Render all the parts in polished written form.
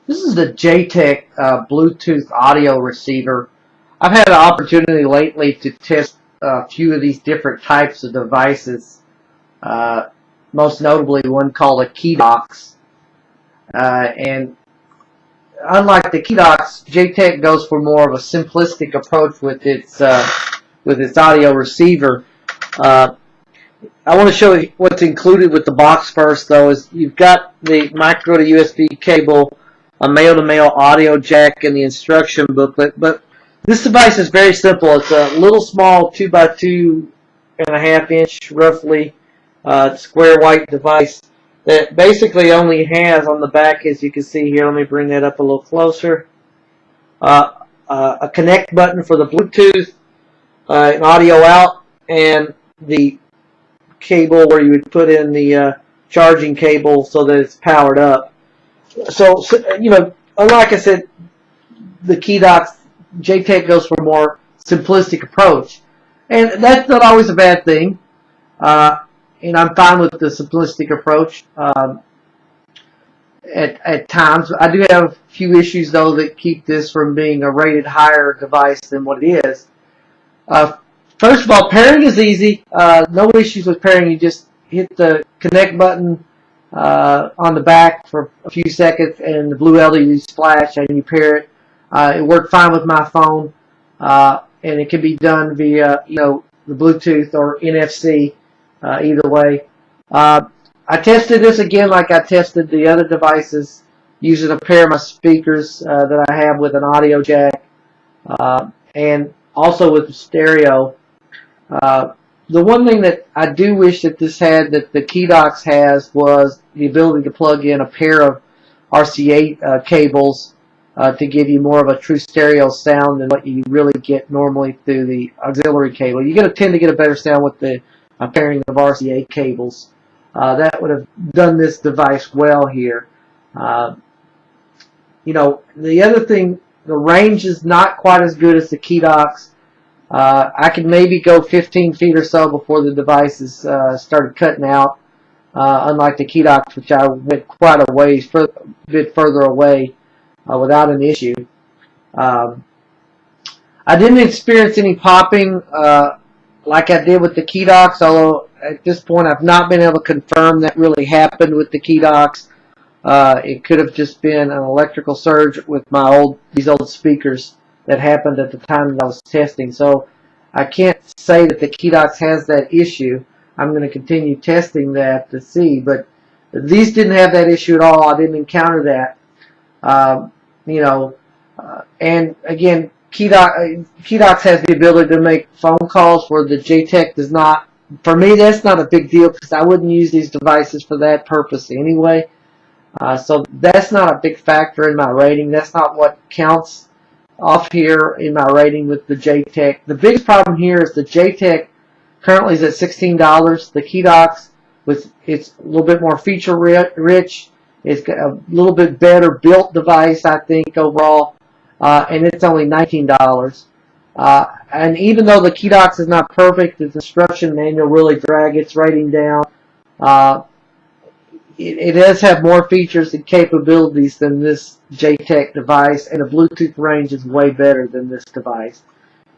This is the Jtech Bluetooth audio receiver. I've had an opportunity lately to test a few of these different types of devices. Most notably one called a key docks. And unlike the key docks, Jtech goes for more of a simplistic approach with its audio receiver. I want to show you what's included with the box first, though. Is you've got the micro to USB cable, a male-to-male audio jack, and the instruction booklet. But this device is very simple. It's a little small 2x2.5 inch, roughly, square white device that basically only has on the back, as you can see here. Let me bring that up a little closer. A connect button for the Bluetooth, an audio out, and the cable where you would put in the charging cable so that it's powered up. So you know, like I said, the key docks, Jtech goes for a more simplistic approach, and that's not always a bad thing. And I'm fine with the simplistic approach. At times, I do have a few issues though that keep this from being a rated higher device than what it is. First of all, pairing is easy. No issues with pairing. You just hit the connect button on the back for a few seconds, and the blue LED flash, and you pair it. It worked fine with my phone, and it can be done via the Bluetooth or NFC, either way. I tested this again like I tested the other devices, using a pair of my speakers that I have with an audio jack, and also with the stereo. The one thing that I do wish that this had, that the key docks has, was the ability to plug in a pair of RCA cables to give you more of a true stereo sound than what you really get normally through the auxiliary cable. You're going to tend to get a better sound with the pairing of RCA cables. That would have done this device well here. The other thing, the range is not quite as good as the key docks. I could maybe go 15 feet or so before the devices started cutting out, unlike the key docks, which I went quite a ways, a bit further away without an issue. I didn't experience any popping like I did with the key docks, although at this point I've not been able to confirm that really happened with the key docks. It could have just been an electrical surge with these old speakers that happened at the time that I was testing. So I can't say that the key docks has that issue. I'm going to continue testing that to see, but these didn't have that issue at all. I didn't encounter that. And again, key docks has the ability to make phone calls where the Jtech does not. For me, that's not a big deal because I wouldn't use these devices for that purpose anyway. So that's not a big factor in my rating. That's not what counts off here in my rating with the Jtech. The biggest problem here is the Jtech currently is at $16. The key docks, it's a little bit more feature rich. It's got a little bit better built device, I think, overall, and it's only $19. And even though the key docks is not perfect, the instruction manual really drags its rating down. It does have more features and capabilities than this Jtech device, and the Bluetooth range is way better than this device.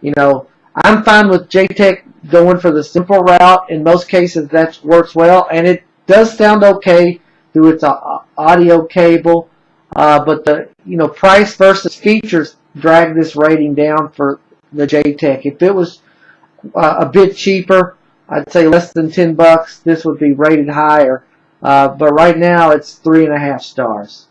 I'm fine with Jtech going for the simple route. In most cases, that works well, and it does sound okay through its audio cable. But the price versus features drag this rating down for the Jtech. If it was a bit cheaper, I'd say less than $10, this would be rated higher. But right now it's 3.5 stars.